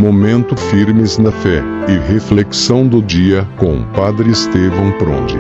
Momento Firmes na Fé e Reflexão do Dia com o Padre Estevão Pronde.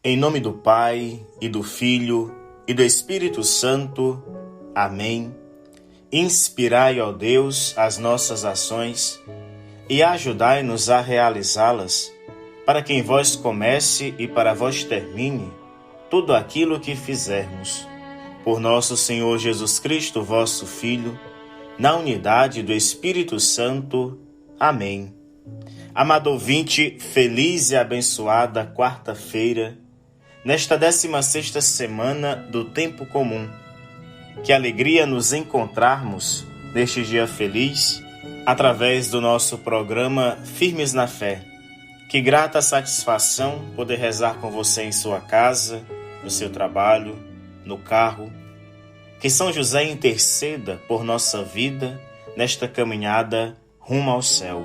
Em nome do Pai, e do Filho, e do Espírito Santo. Amém. Inspirai, ó Deus, as nossas ações e ajudai-nos a realizá-las, para que em vós comece e para vós termine tudo aquilo que fizermos. Por nosso Senhor Jesus Cristo, vosso Filho, na unidade do Espírito Santo. Amém. Amado ouvinte, feliz e abençoada quarta-feira, nesta 16ª semana do tempo comum. Que alegria nos encontrarmos neste dia feliz, através do nosso programa Firmes na Fé. Que grata satisfação poder rezar com você em sua casa, no seu trabalho, no carro. Que São José interceda por nossa vida nesta caminhada rumo ao céu.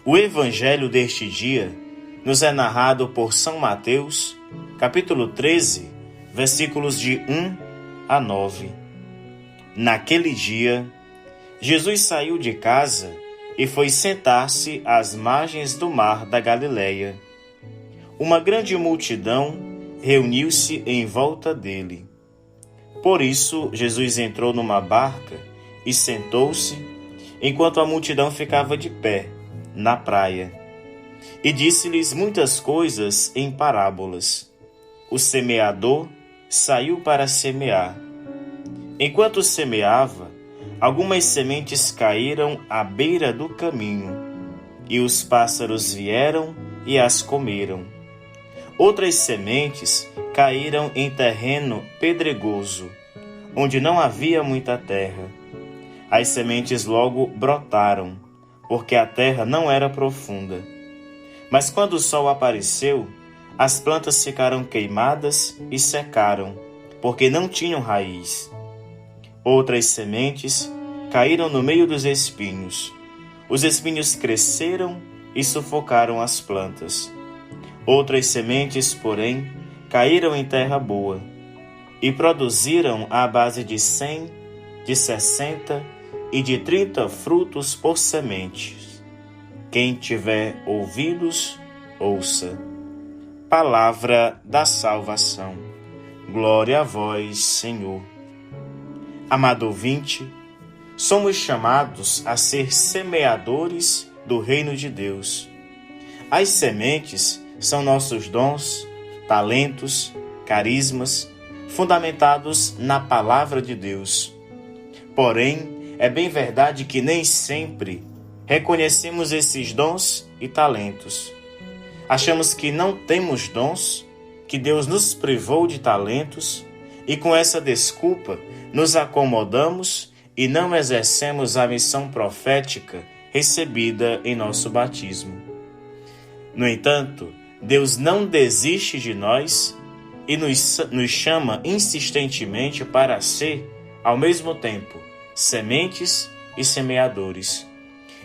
O Evangelho deste dia nos é narrado por São Mateus, capítulo 13, versículos de 1 a 9. Naquele dia, Jesus saiu de casa e foi sentar-se às margens do mar da Galileia. Uma grande multidão reuniu-se em volta dele. Por isso, Jesus entrou numa barca e sentou-se, enquanto a multidão ficava de pé, na praia. E disse-lhes muitas coisas em parábolas. O semeador saiu para semear. Enquanto semeava, algumas sementes caíram à beira do caminho, e os pássaros vieram e as comeram. Outras sementes caíram em terreno pedregoso, onde não havia muita terra. As sementes logo brotaram, porque a terra não era profunda. Mas quando o sol apareceu, as plantas ficaram queimadas e secaram, porque não tinham raiz. Outras sementes caíram no meio dos espinhos. Os espinhos cresceram e sufocaram as plantas. Outras sementes, porém, caíram em terra boa e produziram à base de 100, de 60 e de 30 frutos por sementes. Quem tiver ouvidos, ouça. Palavra da salvação. Glória a vós, Senhor. Amado ouvinte, somos chamados a ser semeadores do reino de Deus. As sementes são nossos dons, talentos, carismas, fundamentados na palavra de Deus. Porém, é bem verdade que nem sempre reconhecemos esses dons e talentos. Achamos que não temos dons, que Deus nos privou de talentos, e com essa desculpa nos acomodamos e não exercemos a missão profética recebida em nosso batismo. No entanto, Deus não desiste de nós e nos chama insistentemente para ser, ao mesmo tempo, sementes e semeadores.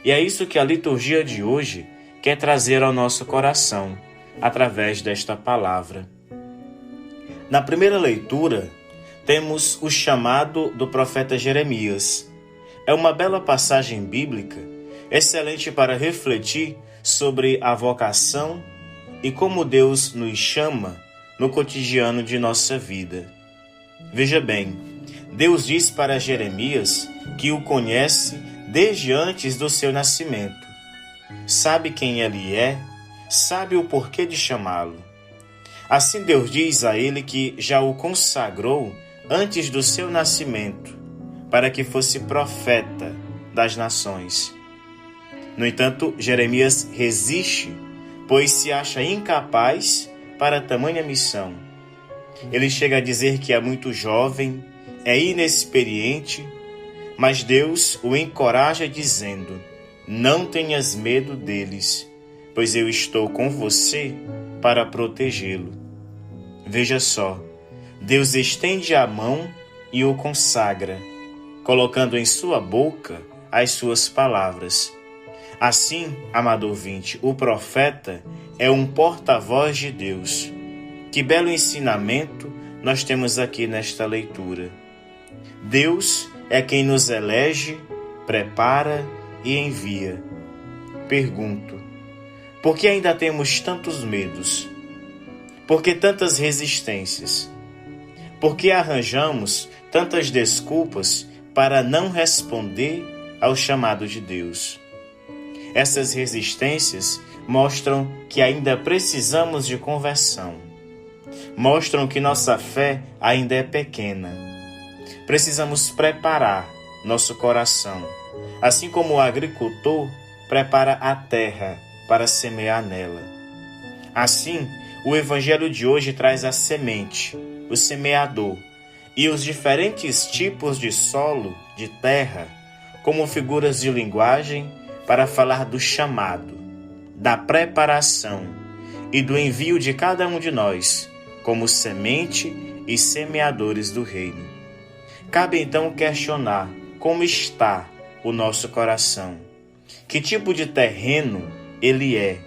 E é isso que a liturgia de hoje quer trazer ao nosso coração, através desta palavra. Na primeira leitura, temos o chamado do profeta Jeremias. É uma bela passagem bíblica, excelente para refletir sobre a vocação e como Deus nos chama no cotidiano de nossa vida. Veja bem, Deus diz para Jeremias que o conhece desde antes do seu nascimento. Sabe quem ele é, sabe o porquê de chamá-lo. Assim Deus diz a ele que já o consagrou antes do seu nascimento, para que fosse profeta das nações. No entanto, Jeremias resiste, pois se acha incapaz para tamanha missão. Ele chega a dizer que é muito jovem, é inexperiente, mas Deus o encoraja dizendo: não tenhas medo deles, pois eu estou com você para protegê-lo. Veja só, Deus estende a mão e o consagra, colocando em sua boca as suas palavras. Assim, amado ouvinte, o profeta é um porta-voz de Deus. Que belo ensinamento nós temos aqui nesta leitura. Deus é quem nos elege, prepara e envia. Pergunto: por que ainda temos tantos medos? Por que tantas resistências? Por que arranjamos tantas desculpas para não responder ao chamado de Deus? Essas resistências mostram que ainda precisamos de conversão. Mostram que nossa fé ainda é pequena. Precisamos preparar nosso coração, assim como o agricultor prepara a terra para semear nela. Assim, o Evangelho de hoje traz a semente, o semeador e os diferentes tipos de solo, de terra, como figuras de linguagem para falar do chamado, da preparação e do envio de cada um de nós como semente e semeadores do reino. Cabe então questionar como está o nosso coração, que tipo de terreno ele é,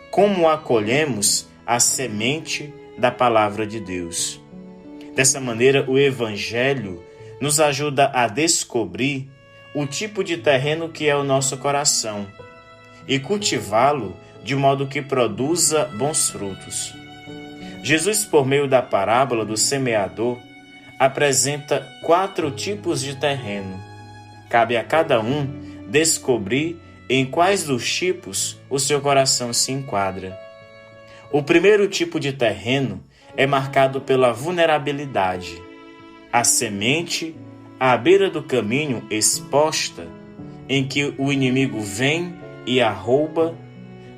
como acolhemos a semente da palavra de Deus. Dessa maneira, o Evangelho nos ajuda a descobrir o tipo de terreno que é o nosso coração e cultivá-lo de modo que produza bons frutos. Jesus, por meio da parábola do semeador, apresenta 4 tipos de terreno. Cabe a cada um descobrir em quais dos tipos o seu coração se enquadra. O primeiro tipo de terreno é marcado pela vulnerabilidade. A semente à beira do caminho exposta, em que o inimigo vem e a rouba,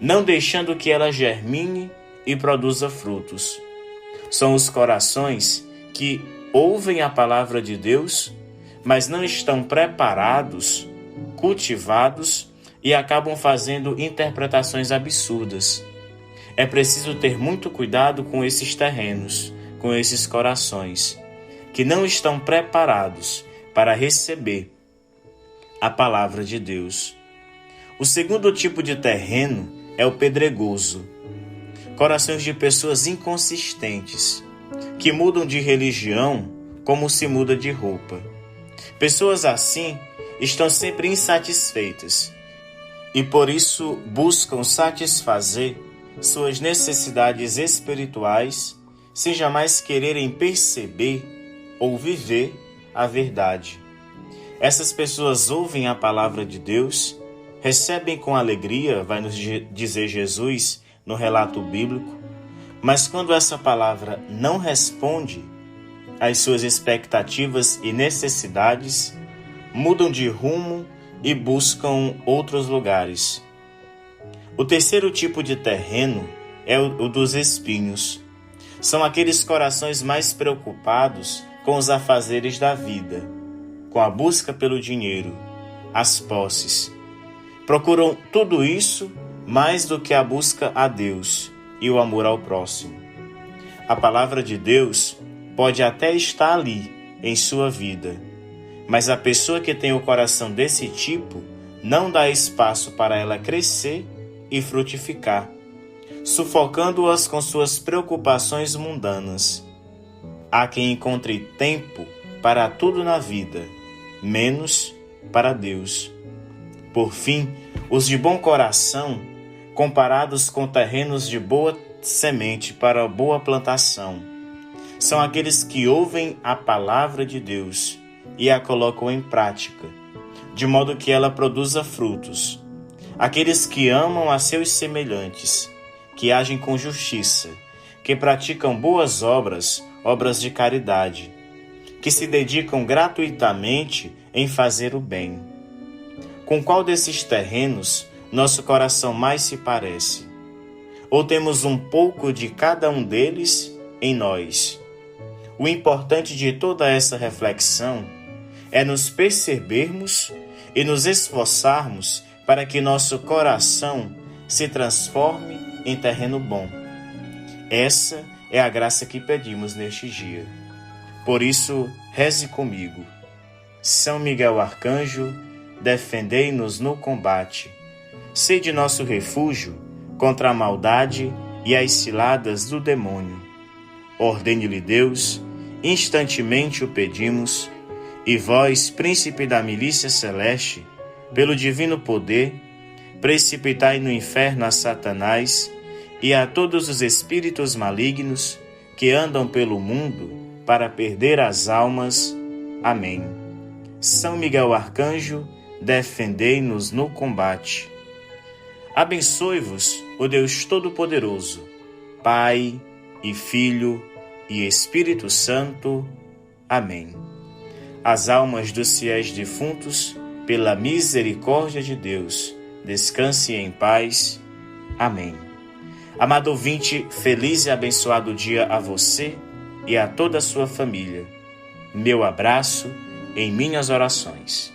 não deixando que ela germine e produza frutos. São os corações que ouvem a palavra de Deus, mas não estão preparados, cultivados e acabam fazendo interpretações absurdas. É preciso ter muito cuidado com esses terrenos, com esses corações, que não estão preparados para receber a palavra de Deus. O segundo tipo de terreno é o pedregoso. Corações de pessoas inconsistentes, que mudam de religião como se muda de roupa. Pessoas assim estão sempre insatisfeitas e por isso buscam satisfazer suas necessidades espirituais sem jamais quererem perceber ou viver a verdade. Essas pessoas ouvem a palavra de Deus, recebem com alegria, vai nos dizer Jesus no relato bíblico, mas quando essa palavra não responde às suas expectativas e necessidades, mudam de rumo e buscam outros lugares. O terceiro tipo de terreno é o dos espinhos. São aqueles corações mais preocupados com os afazeres da vida, com a busca pelo dinheiro, as posses. Procuram tudo isso mais do que a busca a Deus e o amor ao próximo. A palavra de Deus pode até estar ali em sua vida, mas a pessoa que tem o coração desse tipo não dá espaço para ela crescer e frutificar, sufocando-as com suas preocupações mundanas. Há quem encontre tempo para tudo na vida, menos para Deus. Por fim, os de bom coração, comparados com terrenos de boa semente para boa plantação, são aqueles que ouvem a palavra de Deus e a colocam em prática, de modo que ela produza frutos. Aqueles que amam a seus semelhantes, que agem com justiça, que praticam boas obras, obras de caridade, que se dedicam gratuitamente em fazer o bem. Com qual desses terrenos nosso coração mais se parece? Ou temos um pouco de cada um deles em nós? O importante de toda essa reflexão é nos percebermos e nos esforçarmos para que nosso coração se transforme em terreno bom. Essa é a graça que pedimos neste dia. Por isso, reze comigo. São Miguel Arcanjo, defendei-nos no combate. Sede nosso refúgio contra a maldade e as ciladas do demônio. Ordene-lhe Deus, instantemente o pedimos, E vós, príncipe da milícia celeste, pelo divino poder, precipitai no inferno a Satanás e a todos os espíritos malignos que andam pelo mundo para perder as almas. Amém. São Miguel Arcanjo, defendei-nos no combate. Abençoe-vos o Deus Todo-Poderoso, Pai e Filho e Espírito Santo. Amém. As almas dos fiéis defuntos, pela misericórdia de Deus, descansem em paz. Amém. Amado ouvinte, feliz e abençoado dia a você e a toda a sua família. Meu abraço em minhas orações.